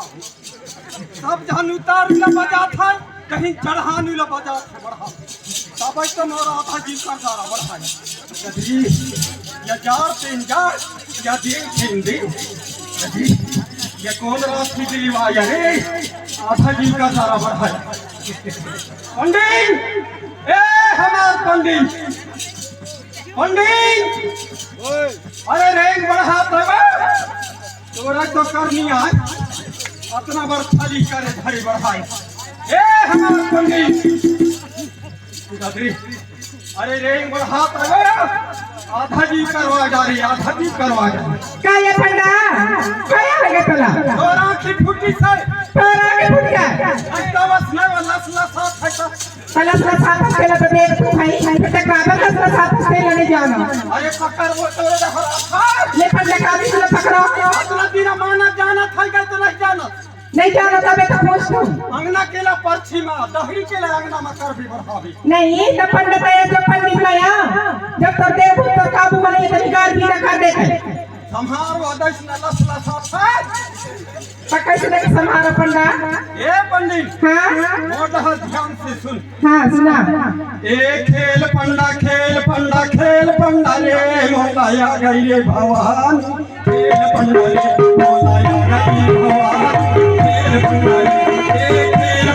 सब जहां उतार न बजा था कहीं चढ़ानी ल बजा था बढ़ा तब तो मोरा आधा जीव का सारा बढ़ा कदी या जार तीन जार या दिन तीन दिन कदी ये कौन रास्ते दिली वाया रे आधा जीव का सारा बढ़ा पंडित ए हमार पंडित पंडित अरे रेंग बढ़ा तोरा तो करनी है अपना बार खाली करे धरी बढ़ाए ए हमारे पंडित अरे रेंग बढ़ात आधा जी करवा जा रही आधा जी करवा जा क्या ये पंडा क्या लगे तोला तोरा की फुटी से तोरा की फुटी है अच्छा बस मैं लसला साथ है लसला साथ पहले तो देख तू भाई तक बाबा लसला साथ पहले नहीं जाना अरे पकड़ वो तोरे हरा ये पंडा का भी पकड़ो अगला दिन माना जाना था क्या तो नहीं जाना तबे तो पूछ तू अंगना केला पर्ची में दहरी केला अंगना में कर भी बढ़ावी नहीं तो पंडित है जो पंडित लाया जब तक देव तो काबू में नहीं तो गाड़ भी रखा देखे संहारो आदेश न लसला साथ कैसे देख संहारो पंडा ए पंडित हां मोटा ध्यान से सुन हां सुना ए खेल पंडा रे मोलाया गई रे भगवान खेल पंडा रे मोलाया गई भगवान खेल पंडा रे खेल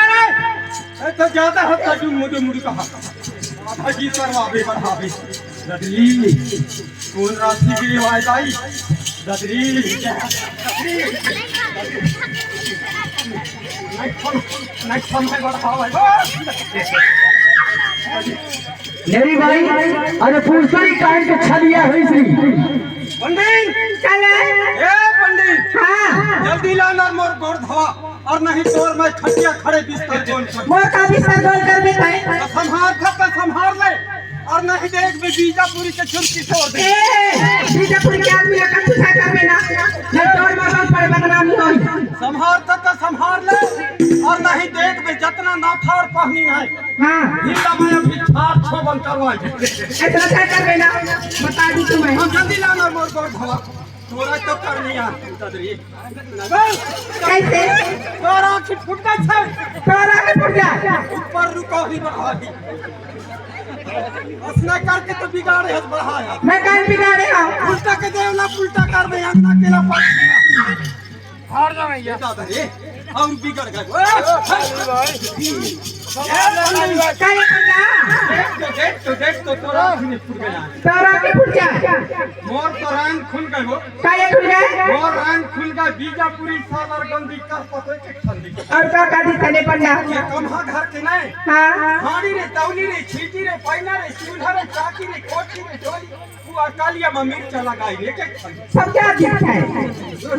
तो ज्यादा हत्ता जो मुझे मुझे कहा आधा जी करवावे बढ़ावे ददरी कौन राशि की रिवायत आई ददरी मेरी भाई अरे फुलसरी काट के छलिया हुई सी पंडित चले ए पंडित हाँ जल्दी लाना मोर गोर धवा और नहीं तोर मैं खटिया खड़े बिस्तर जोन पर मोर का बिस्तर गोल कर देता है तो संभार कर संभार ले और नहीं देख भी बीजापुरी के छुरकी छोड़ दे बीजापुर के आदमी का कुछ करवे ना नहीं तोड़ मार पर बदनामी होई संभार तो संभार ले और नहीं देख भी जितना नाथार पहनी है हां हिला मैं अभी छाप छोबन करवाई ऐसा क्या करवे ना बता दी तुम्हें हम जल्दी लाना मोर गोर धवा तोरा तो करनी है ददरी कैसे तोरा की फुट गई है तोरा के फुट जा ऊपर रुको ही बढ़ा दी उसने करके तो बिगाड़े हस बढ़ाया मैं कान बिगाड़े हूं उल्टा के दे ना उल्टा कर दे अंना केला पास हार जा ये दादा रे हम बिगड़ गए काय बंदा देख तो तोरा भी फुट गया तोरा के फुट जा मोर तो रंग खुल गए हो काय खुल गए मोर रंग खुल गए बीजापुरी सागर गंदी कर पते के ठंडी और का कादी तने पंडा ये कमहा घर के नहीं हां हाड़ी रे तौली रे छीटी रे पैना रे चूल्हा रे चाकी रे कोठी रे डोली तू अकालिया में मिर्च लगाई रे के ठंडी सब क्या दिखता है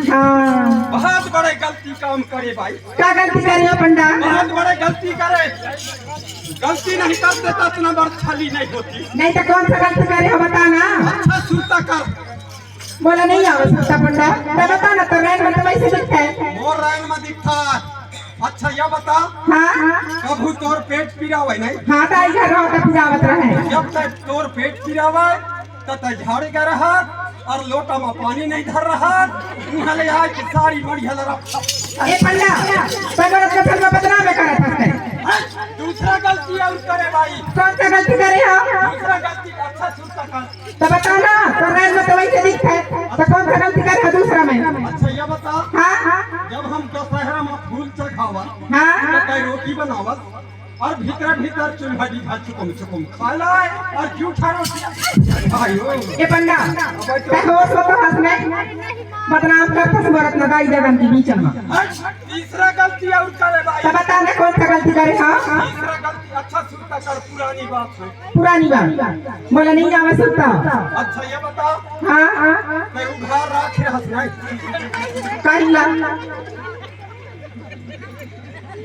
हां बहुत बड़े गलती काम करे भाई का गलती करे हो पंडा बहुत बड़े गलती करे गलती नहीं कर देता इतना बड़ छली नहीं होती नहीं तो कौन सा गलती करे हो बता ना अच्छा सुनता कर बोला नहीं आवे सकता पंडा तो बता ना तो रैन में तो वैसे दिखता है मोर रंग में दिखता है अच्छा यह बता हां कभू तोर पेट पीरा हुआ नहीं हां तो इधर रहो तो पिजावत रहे जब तक तोर पेट पीरा हुआ तब तक झाड़ के रहा और लोटा में पानी नहीं धर रहा उहाँ ले आज सारी बढ़िया रखा ए पंडा पगड़ के फिर में बदनाम करत है दूसरा गलती और करे भाई कौन सा गलती करे हो दूसरा गलती अच्छा सुनता कर तो बता ना तो रैन में तो वैसे दिखता है तो कौन सा गलती करे हो दूसरा में अच्छा यह बता हां जब हम दशहरा में फूल चढ़ावा हां तो कई रोटी बनावत और भीतर भीतर चूल्हा दीघा चुकुम चुकुम खाला और जूठा रोटी भाइयों ए पंडा ते हो सो तो हाथ में बदनाम करता स्मरत न गाई जगन के बीच में तीसरा गलती और करे भाई तो बता ना कौन सा गलती करे हो तीसरा गलती अच्छा सुनता कर पुरानी बात है पुरानी बात बोला नहीं आवे सकता अच्छा ये बता हां मैं उधार राख हंस नहीं काइला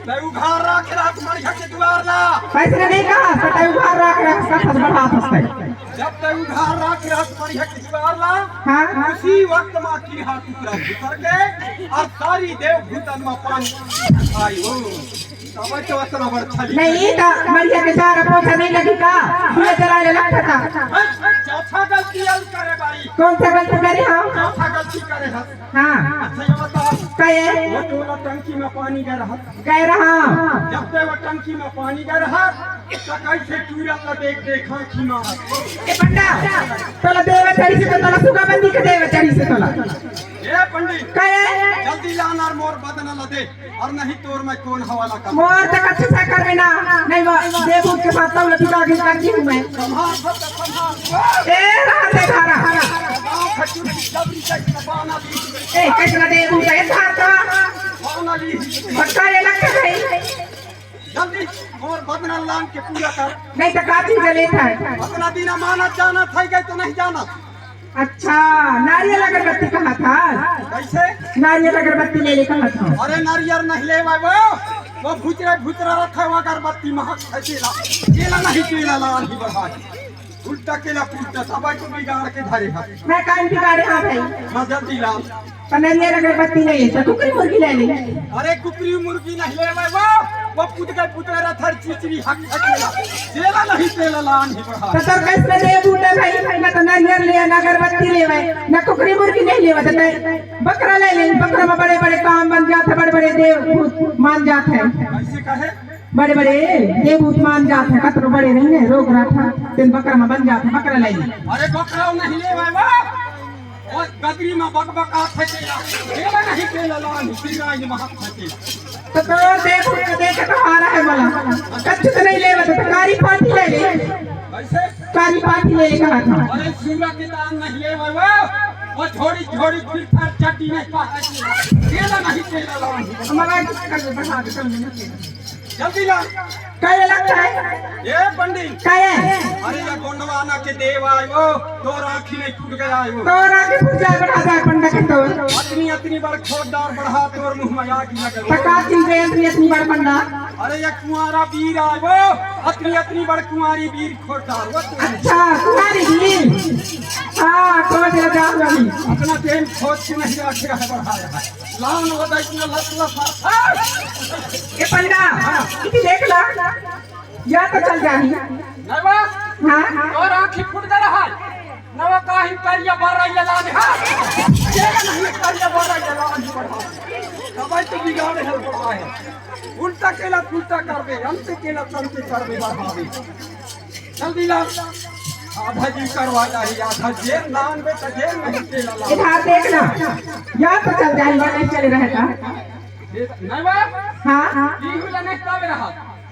मैं उधार राख तुम्हारी घर के द्वार ला पैसे नहीं कहा सटाई उधार रख रख सब बढ़ा सकते जब तक उधार राख तुम्हारी घर के द्वार ला हां उसी वक्त मां की हाथ टुकड़ा भीतर के और सारी देव भूतन में पानी आई हो तब तो इतना बड़ छली नहीं तो मरिया के चार पोछा नहीं लगी का ये जरा ले लगता था चौथा गलती और करे भाई कौन सा गलती करे हो चौथा गलती करे हस हां अच्छा ये बता कहे वो टोला टंकी में पानी गए रहा कह रहा जब तक वो टंकी में पानी गए रहा तो कैसे टूरा का देख देखा कि मार ए पंडा तोला देव चढ़ी से तोला सुगा बंदी के देव चढ़ी से तोला ए पंडित कहे जल्दी लाना और मोर बदन ला दे और नहीं तोर मैं कौन हवाला कर मोर तक अच्छे से करवे ना नहीं वो देव के साथ तौल टुका के करती हूं मैं संभाल सब संभाल ए रहा से धारा गांव खटूर की जबरी से बाना ली ए कैसे देव के धार तो बाना ली भटका ले लगता है जल्दी और बदना लान के पूरा कर। नहीं तो काफी लेता है। अपना दिन माना जाना था गए तो नहीं जाना। अच्छा नारियल अगरबत्ती कहा था। कैसे नारियल अगरबत्ती ले कहा था। अरे नारियल नहीं ले वो भूतरा रखा हुआ अगरबत्ती महक है केला केला नहीं केला लान ही बढ़ा उल्टा केला पुल्टा सब को बिगाड़ के धरे है। मैं कान बिगाड़े हाँ भाई। मैं जल्दी लाओ। नारियल अगरबत्ती नहीं है तो कुकरी मुर्गी ले ले। अरे कुकरी मुर्गी नहीं ले वो पुतरा थर चिचरी हक केला केला नहीं केला लान ही बढ़ा। तो तोर कैसे दे बूटे भाई ना तो नारियल ले ना अगरबत्ती ले ना कुकरी मुर्गी नहीं ले तो बकरा ले ले। बकरा में बड़े बड़े काम बन जाते बड़े बड़े देव मान जाते हैं। ऐसे कहे बड़े बड़े देवभूत मान जाते हैं कतरो बड़े नहीं है रोग राठा तीन बकरा में बन जाते बकरा ले। अरे बकरा नहीं ले और गदरी में बकबका फटेला केला नहीं केला लान ही महक फटेला। तो देख तो आ रहा है बोला कच्चू तो नहीं ले तो कारी पाती ले ले। कैसे कारी पाती ले कहा था। अरे सूरा के दान नहीं ले वो झोड़ी झोड़ी फिर चट्टी नहीं पाता केला नहीं केला लान हमारा कर बढ़ा दे चल जल्दी ला। काय लगता है ये पंडित काय है। अरे ये गोंडवाना के देव आयो तो राखी नहीं फूट गया आयो तो राके पूजा बढ़ा दे पंडा के तो अतनी अतनी बड़ खोदार बढ़ा तोर मुंह में आग लगे पकाती जयंती इतनी बड़ पंडा। अरे ये कुंवारा वीर आयो अतनी बड़ कुंवारी वीर खोदार वो अच्छा तुम्हारी वीर हां खोज लगा वाली अपना प्रेम खोज के नहीं रखे है बढ़ाया है लान वो इतना लसला ये पंडा इति देख ला या तो चल जानी। नवा हां और आंखें फूट गया रहा नवा काहे करिया बारैया लान है केला नहीं करिया बारैया लान बढ़ा दवाई तो बिगाड़े है बढ़ा है उल्टा केला पुल्टा कर दे अंत केला तंत कर दे बढ़ावे जल्दी ला आधा जी करवा चाहिए आधा जेल नान में तो जेल नहीं केला ला इधर देखना या तो चल जानी वरना चले रहेगा। नवा हां ई हुला नहीं कावे रहा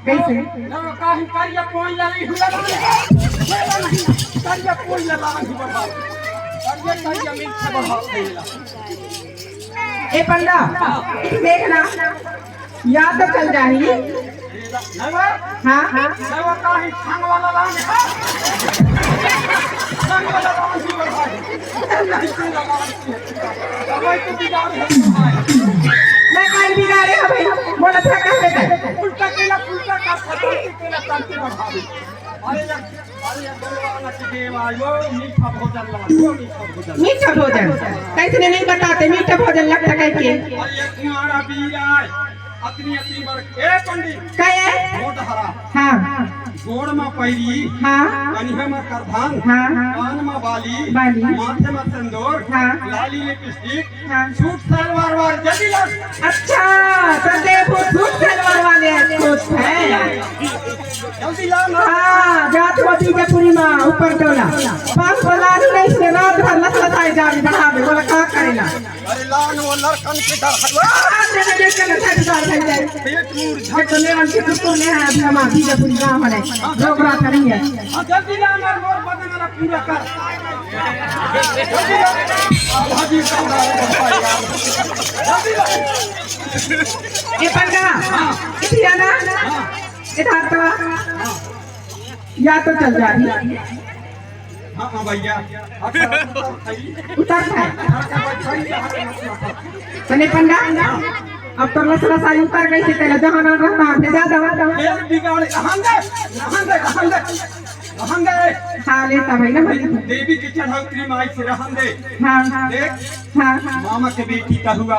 कैसे नवा काहे करिया पोइला नहीं हुला केला नहीं करिया पोइला ला नहीं बढ़ा करिया मिल से बढ़ा देला। ए पंडा देखना या तो चल जानी। नवा हां नवा काहे संग वाला लान है संग वाला लान ही बढ़ा नहीं केला लान दवाई तो बिगाड़े है मैं काहे बिगाड़े हो भाई बोला था कहते उल्टा केला पुल्टा का फटोती केला तंती बढ़ावे। अरे गोलवाना के देव आयो मीठा भोजन लाओ मीठा भोजन कैसे नहीं बताते मीठा भोजन लगता कैसे। अरे तुम्हारा वीर आए अतनी बड़ ए पंडित कहे मोट हरा हां गोड़ में पैरी हां कन्हे में करधान हां कान में बाली बाली माथे में सिंदूर हाँ। लाली लिपस्टिक हां सूट सलवार वार जल्दी ला। अच्छा तो देखो सूट सलवार वाले खुश है। जल्दी ला ना हां जातवती के पूरी मां ऊपर टोला पांच लाख नहीं से रात भर लसलसाए जाने बढ़ावे बोला का करेला। अरे लान वो लड़कन के डर पेट मूर झट जल्दी ला ना मोर बदन वाला पूरा कर जल्दी ला हाजी का जल्दी ला ये पंगा इधर ना इधर तो या तो चल जा रही हां भैया उतर है तने पंडा अब तो लसलसा उतर गई थी तेरा जहां रहना दे जा दवा फिर बिगाड़े रहन दे खा लेता भाई ना देवी की चढ़ौतरी माई से रहन दे। हाँ देख हाँ मामा के बेटी का हुआ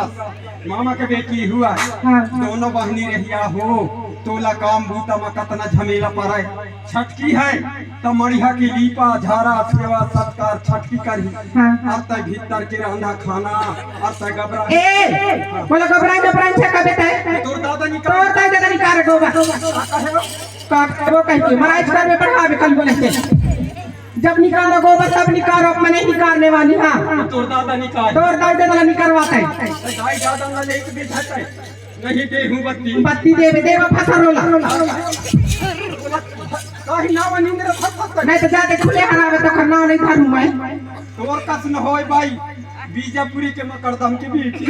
मामा के बेटी हुआ हाँ दोनों बहनी रहिया हो तोला काम बूता में कतना झमेला पड़े छटकी है तो मड़िया की लीपा झारा सेवा सत्कार छटकी करी हाँ अब तक भीतर के रंधा खाना अब तक गबरा ए बोलो घबराई से कबे तय तोर दादा तो निकाल तय दादा निकाल गोबा का वो कह के मराई घर में पढ़ा कल बोले थे जब निकालो गोबर तब निकालो मैं नहीं निकालने वाली। हाँ तोर दादा निकाल तोर दादा निकलवाता है गाय दादा ना लेके बैठा है नहीं देहूं बत्ती बत्ती देवे देवा फसा रोला कहीं ना बनिंद्र फसत नहीं तो जाके खुले हरावे तो करना नहीं धरू मैं तोर कस न होय भाई बीजापुरी के मकरदम के बेटी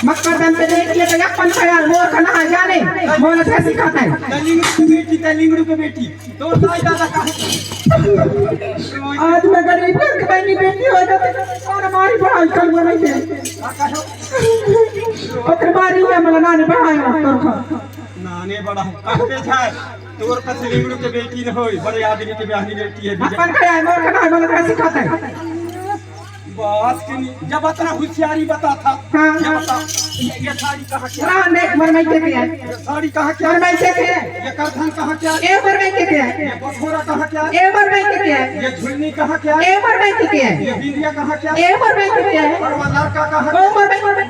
मकरदम के बेटी तो अपन खयाल मोर का ना जाने मोर से सिखाता है तलिंगड़ू के बेटी तो दाई दादा आज मैं गरीब के बहनी बेटी हो जाते और हमारी पढ़ाई कर वो नहीं दे ओकर बारी है मला नानी पढ़ाई तोर नाने बड़ा कहते छाय तोर का तलिंगड़ू के बेटी न होई बड़े आदमी के ब्याहनी बेटी है अपन खयाल मोर का ना मोर से सिखाता है बात की नहीं जब इतना होशियारी बता था हाँ, जब हाँ। बता ये साड़ी कहाँ क्या रान देख मर मैं के है ये साड़ी कहाँ क्या मर मैं के है ये करधन कहाँ क्या ए मर मैं के है ये बखोरा कहाँ क्या ए मर मैं के है ये झुलनी कहाँ क्या ए मर मैं के है ये बिंदिया कहाँ क्या ए मर मैं के है और वो लड़का कहाँ ओ मर मैं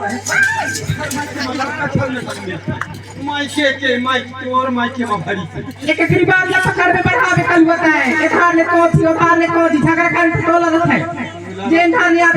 लड़का छोड़ने सकते मायके के मायके और मायके में भरी से एक गरीबार या पकड़ में बढ़ावे कल होता है एक हार ले कोची और हार ले कोची झगड़ा कर टोला रहता है जेन धान याद